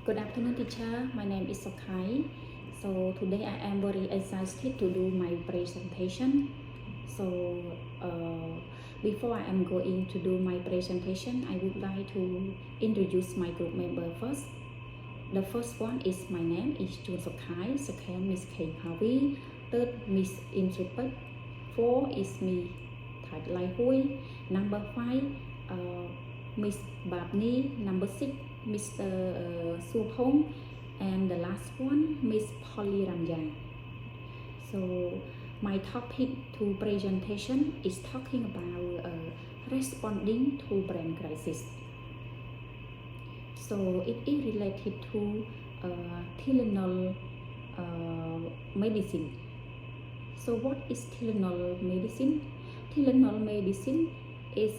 Good afternoon, teacher. My name is Sakai. So today I am very excited to do my presentation. So before I am going to do my presentation, I would like to introduce my group member first. The first one is my name is Jun Sakai. Second, Miss Kane Harvey. Third, Miss Intrepid. Four is me, Thad Lai Hui. Number five, Miss Babni. Number six, Mr. Supong, and the last one, Miss Polly Ramjang. So my topic to presentation is talking about responding to brain crisis. So it is related to Tylenol medicine. So what is Tylenol medicine? Tylenol medicine is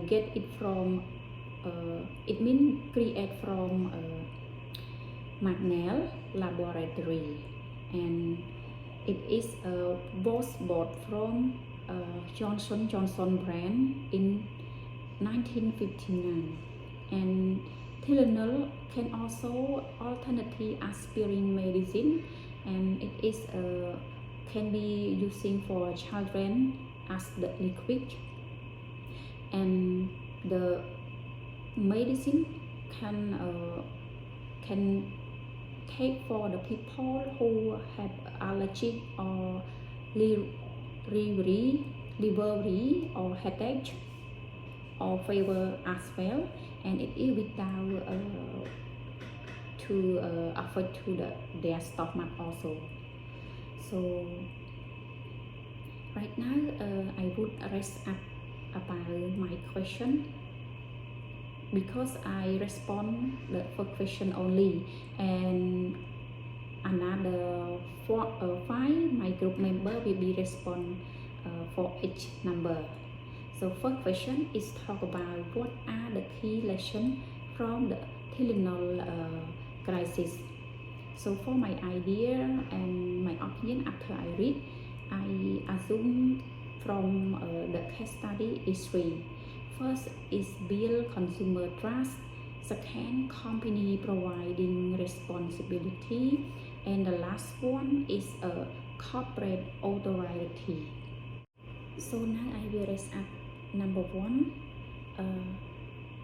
get it from it means create from McNeil laboratory, and it is was bought from Johnson brand in 1959. And Tylenol can also alternative aspirin medicine, and it is can be using for children as the liquid, and the medicine can take for the people who have allergic or liver or headache or fever as well, and it is without to affect to their stomach also. So right now I would raise up about my question, because I respond the first question only, and another five my group member will be respond for each number. So first question is talk about what are the key lessons from the Tylenol crisis. So for my idea and my opinion after I read, I assume from the case study is three. First is build consumer trust. Second, company providing responsibility, and the last one is a corporate authority. So now I will raise up number one,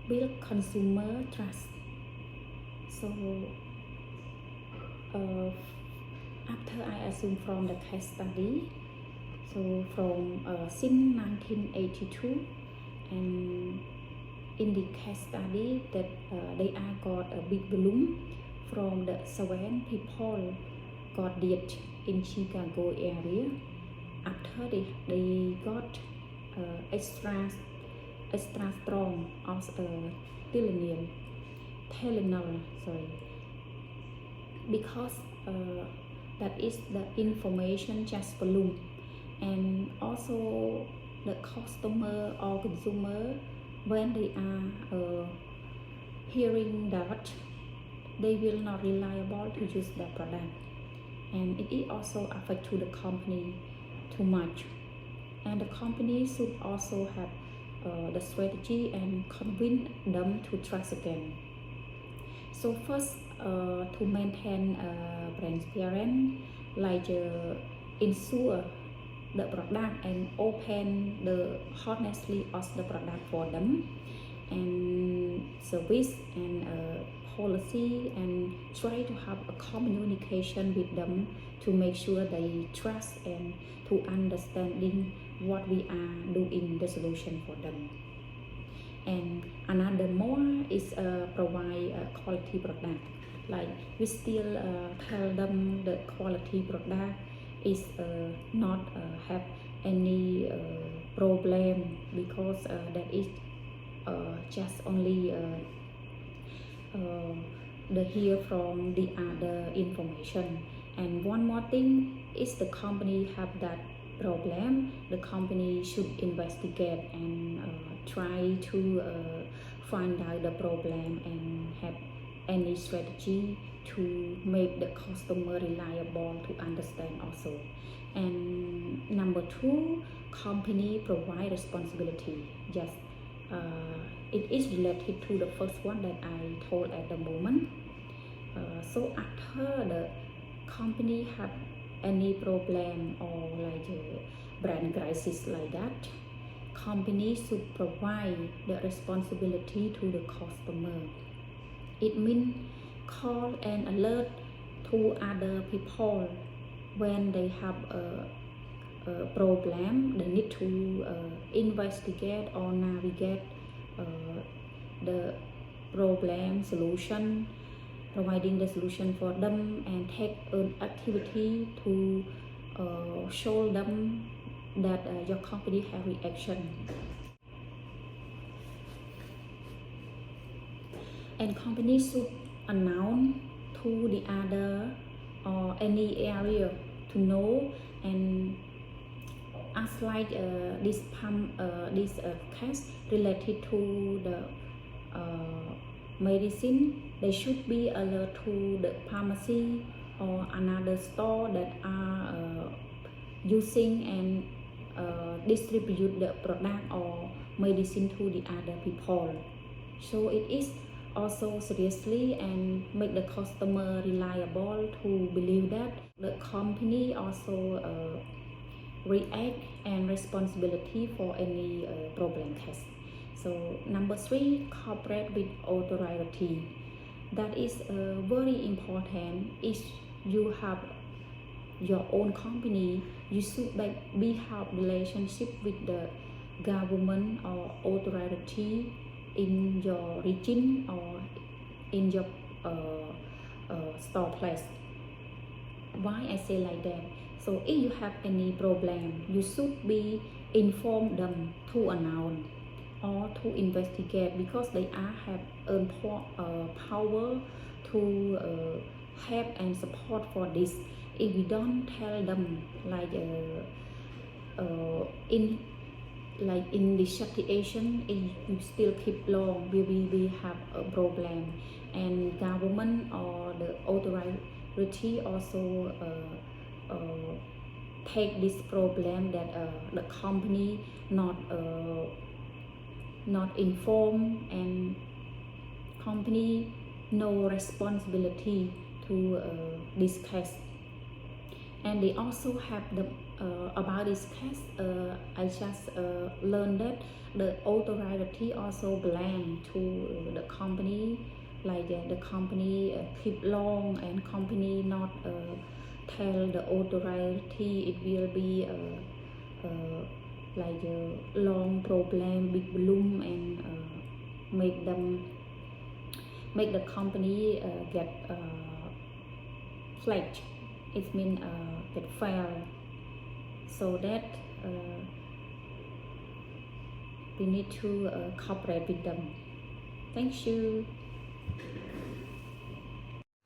build consumer trust. So after I assume from the case study, so from since 1982, and in the case study that they are got a big balloon from the 7 people got dead in Chicago area after they got extra strong of Tylenol, sorry, because that is the information just balloon, and also the customer or consumer, when they are hearing that, they will not reliable to use the product, and it is also affect to the company too much, and the company should also have the strategy and convince them to trust again. So first, to maintain transparent, like ensure the product and open the honestly of the product for them, and service and policy, and try to have a communication with them to make sure they trust and to understanding what we are doing the solution for them. And another more is provide a quality product, like we still tell them the quality product is not have any problem, because that is just only the hear from the other information. And one more thing is the company have that problem, the company should investigate and try to find out the problem and have any strategy to make the customer reliable to understand also. And number two, company provide responsibility. Yes, it is related to the first one that I told at the moment. So after the company have any problem or like a brand crisis like that, company should provide the responsibility to the customer. It means call and alert to other people when they have a problem. They need to investigate or navigate the problem solution, providing the solution for them, and take an activity to show them that your company have reaction. And companies should announce to the other or any area to know, and as like this case related to the medicine, they should be alert to the pharmacy or another store that are using and distribute the product or medicine to the other people. So it is also seriously and make the customer reliable to believe that the company also react and responsibility for any problem case. So number 3, cooperate with authority. That is very important. If you have your own company, you should be have relationship with the government or authority in your region or in your store place. Why I say like that? So if you have any problem, you should be inform them to announce or to investigate, because they have power to help and support for this. If we don't tell them like in this situation, if you still keep long, we have a problem, and government or the authority also take this problem that the company not informed, and company no responsibility to this case. And they also have the about this case, I just learned that the authority also blame to the company, like the company keep long and company not tell the authority, it will be like a long problem, big bloom, and make the company get flagged. It means get failed. So that we need to cooperate with them. Thank you.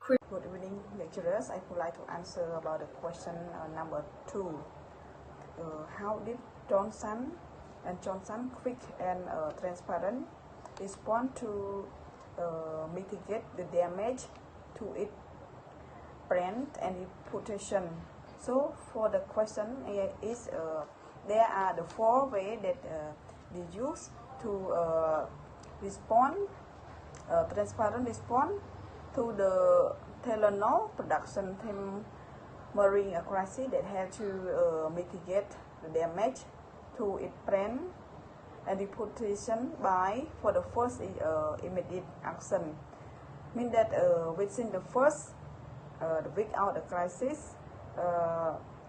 Good evening, lecturers. I would like to answer about the question number 2. How did Johnson & Johnson quick and transparent respond to mitigate the damage to its brand and reputation? So for the question is there are the 4 ways that they use to respond, transparent respond to the Tylenol production team marine crisis that had to mitigate the damage to its brand and reputation by, for the first immediate action. Mean that within the first the week out the crisis,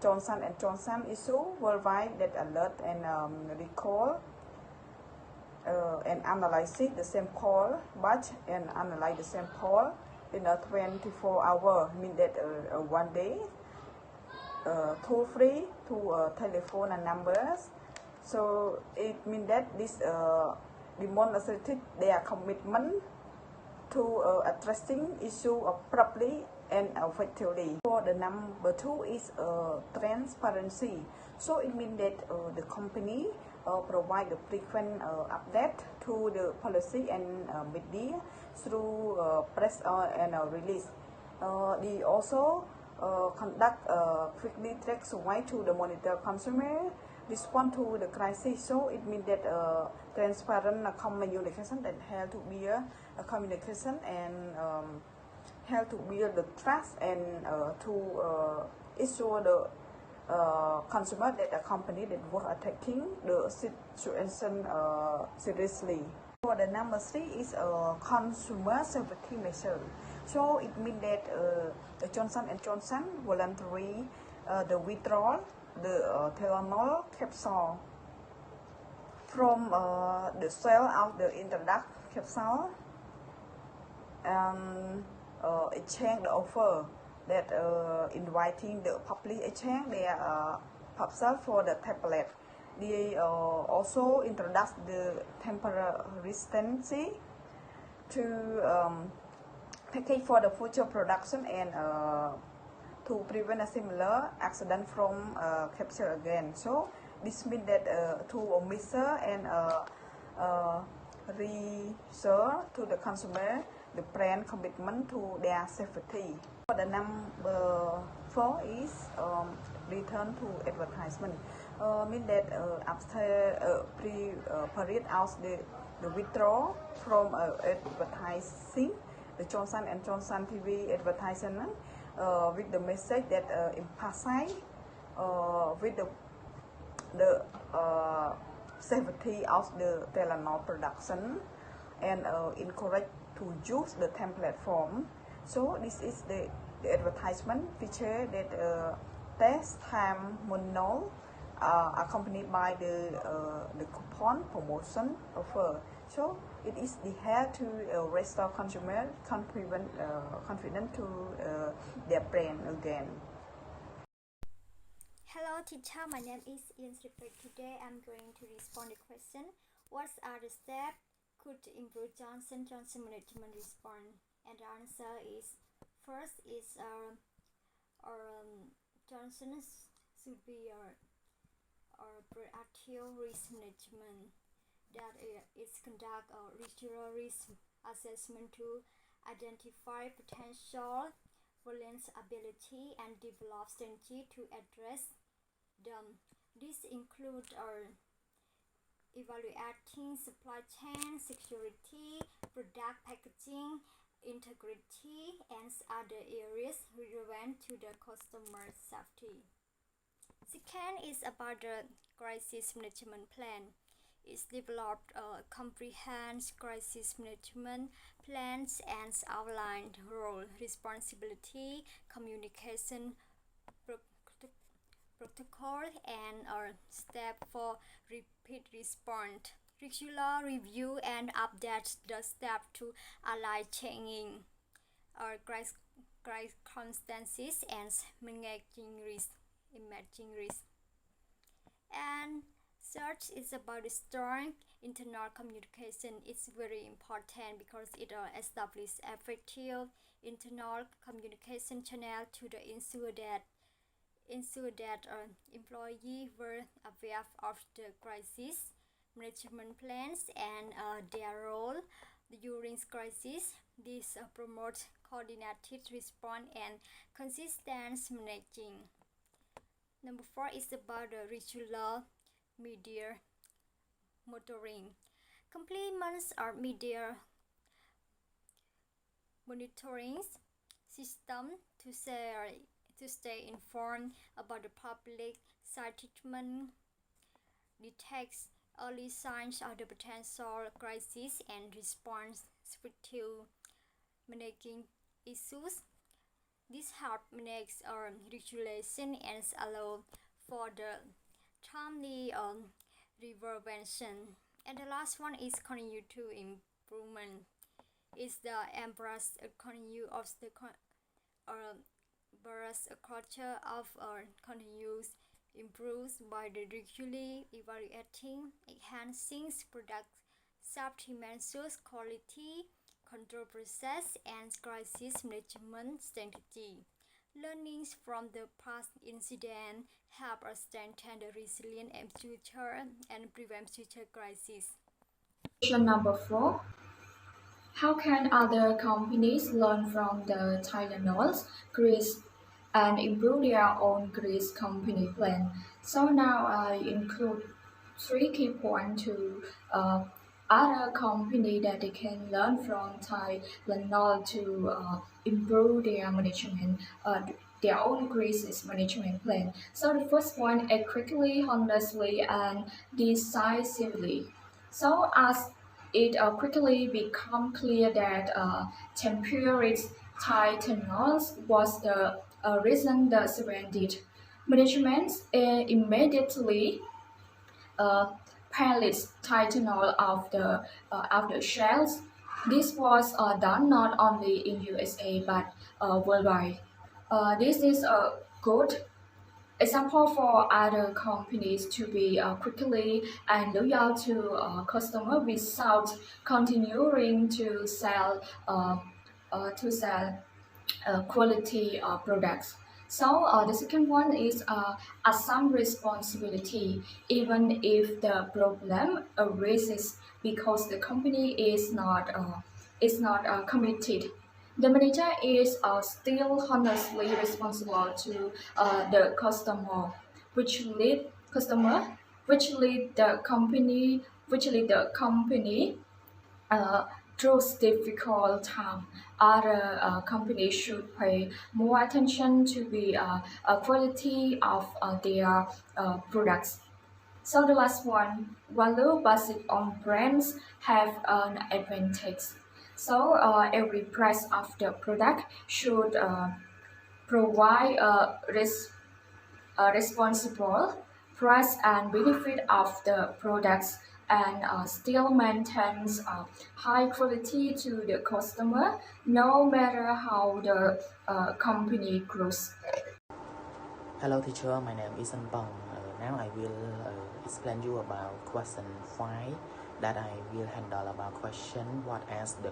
Johnson & Johnson issue worldwide that alert and recall and analyze the sample batch and analyze the sample in a 24 hour. Mean that one day toll free to telephone numbers. So it means that this demonstrated their commitment to addressing issue properly and effectively. For the number 2 is transparency. So it means that the company provide the frequent update to the policy and media through press and release. They also conduct quickly track survey to the monitor consumer respond to the crisis. So it means that transparent communication that have to be a communication and help to build the trust and to ensure the consumer that the company that was taking the situation seriously. For the number 3 is a consumer safety measure. So it means that Johnson & Johnson voluntarily the withdrawal the Tylenol capsule from the sale of the introduct capsule and exchange the offer that inviting the public exchange their capsule for the tablet. They also introduced the temporary resistance to package for the future production and to prevent a similar accident from capture again. So this means that to measure and reassure to the consumer the brand commitment to their safety. For the number 4 is return to advertisement. Means that after period out the withdrawal from advertising the Johnson & Johnson TV advertisement with the message that emphasize with the safety of the Tylenol production and encourage to use the template form. So this is the advertisement feature that test time mono accompanied by the coupon promotion offer. So it is the help to restore consumer confidence to their brand again. Hello teacher, my name is Ian Stripper. Today I'm going to respond to the question, what are the steps could improve Johnson & Johnson management response? And the answer is, first is Johnson should be proactive risk management, that is conduct a regular risk assessment to identify potential vulnerability and develop strategy to address them. This includes evaluating supply chain security, product packaging, integrity, and other areas relevant to the customer safety. Second is about the crisis management plan. It's developed a comprehensive crisis management plans and outlined role, responsibility, communication protocol, and a step for repeat response. Regular review and update the step to align changing circumstances and managing risk, emerging risk. And third is about strong internal communication. It's very important because it establishes effective internal communication channel to ensure that employees were aware of the crisis management plans and their role during crisis. This promotes coordinated response and consistent managing. Number 4 is about the regular media monitoring. Complements our media monitoring system to stay informed about the public sentiment, detects early signs of the potential crisis, and responds to managing issues. This helps manage regulation and allow for the timely intervention. And the last one is continue to improvement. Is the embrace continue of the embrace a culture of continuous improves by the regularly evaluating, enhancing product safety measures, quality control process, and crisis management strategy. Learnings from the past incident help us strengthen the resilience in future and prevent future crises. Question number 4. How can other companies learn from the Tylenol's grease and improve their own grease company plan? So now I include 3 key points to other company that they can learn from Thai Lenol to improve their management, their own crisis management plan. So the first point is quickly, honestly, and decisively. So as it quickly become clear that temporary tightness was the reason the surrendered. Management immediately pellets titanol of the shells. This was done not only in USA but worldwide. This is a good example for other companies to be quickly and loyal to customer without continuing to sell quality products. So the second one is assume responsibility, even if the problem arises because the company is not committed. The manager is still honestly responsible to the customer, which lead the company uh, through difficult time. Other companies should pay more attention to the quality of their products. So the last one, value based on brands have an advantage. So every price of the product should provide a responsible price and benefit of the products and still maintains high quality to the customer no matter how the company grows. Hello teacher, my name is Anpong. Now I will explain you about question 5 that I will handle about question what as the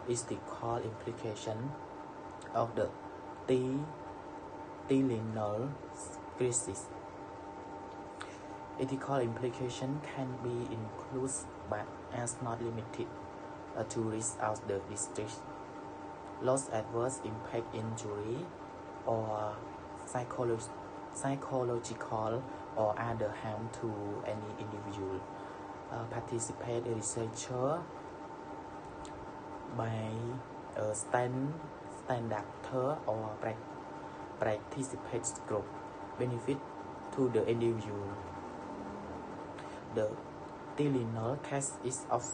ethical implication of the triennial crisis. Ethical implication can be included but as not limited to risk of the district, loss, adverse impact, injury, or psychological or other harm to any individual. Participate researcher by a standard or participate group benefit to the individual. The triennial case is of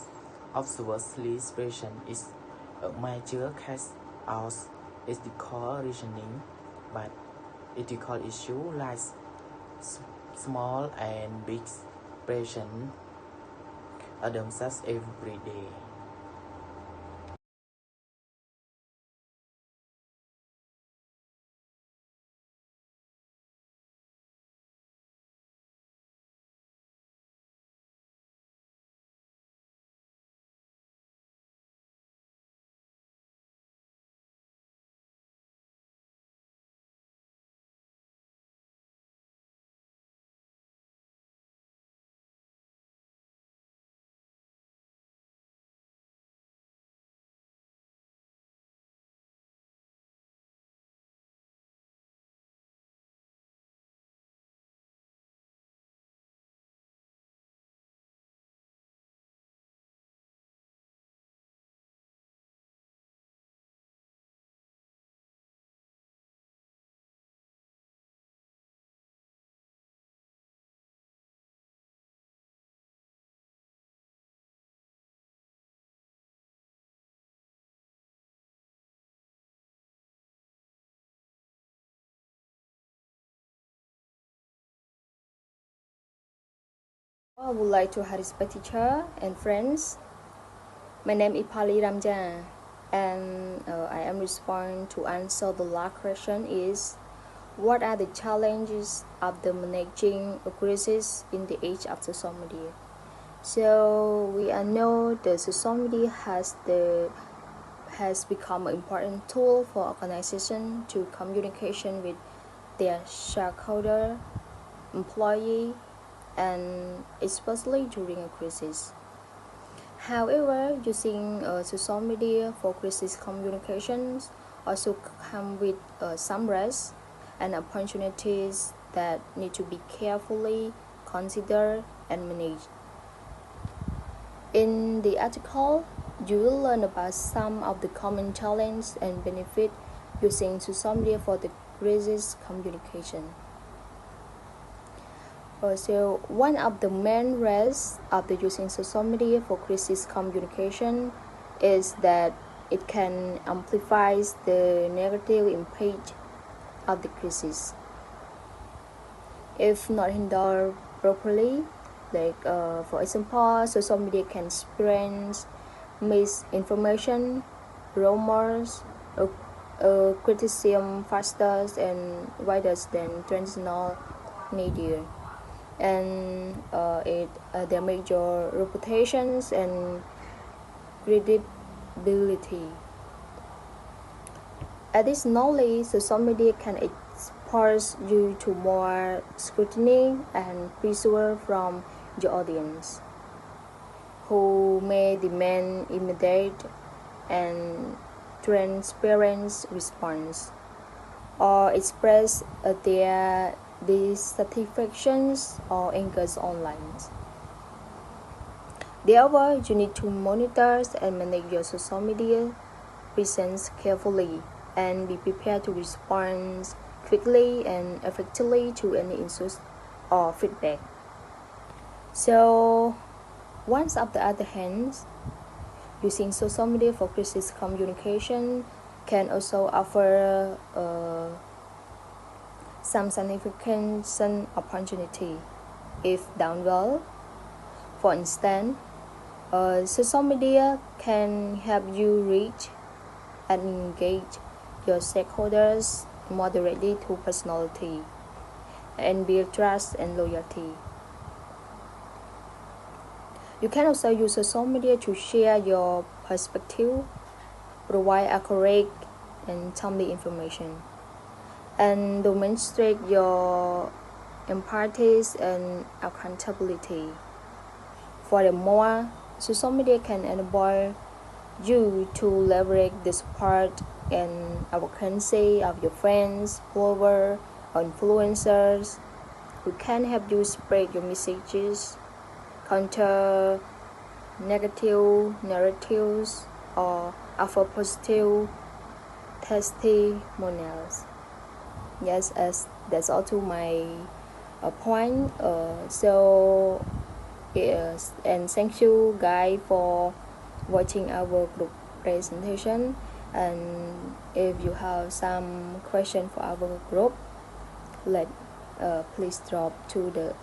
obviously expression is a major case of ethical reasoning, but ethical issue like small and big expression themselves every day. I would like to have respect teacher and friends. My name is Pali Ramja, and I am responding to answer the last question is what are the challenges of the managing a crisis in the age of social media? So we all know the social media has become an important tool for organization to communication with their shareholder, employee, and especially during a crisis. However, using social media for crisis communications also come with some risks and opportunities that need to be carefully considered and managed. In the article, you will learn about some of the common challenges and benefits using social media for the crisis communication. So one of the main risks of the using social media for crisis communication is that it can amplify the negative impact of the crisis. If not handled properly, for example, social media can spread misinformation, rumors, criticism faster and wider than traditional media, and it damage your reputations and credibility. Additionally, social media can expose you to more scrutiny and pressure from your audience, who may demand immediate and transparent response, or express their dissatisfactions or anger online. Therefore, you need to monitor and manage your social media presence carefully and be prepared to respond quickly and effectively to any issues or feedback. So, once on the other hand, using social media for crisis communication can also offer some significant opportunity if done well. For instance, social media can help you reach and engage your stakeholders more directly through personality and build trust and loyalty. You can also use social media to share your perspective, provide accurate and timely information, and demonstrate your empathy and accountability. Furthermore, social media can enable you to leverage the support and advocacy of your friends, followers, or influencers who can help you spread your messages, counter negative narratives, or offer positive testimonials. Yes, as that's all to my point. Yes, and thank you guys for watching our group presentation, and if you have some question for our group, please drop to the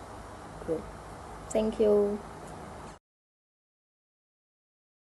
group. Thank you.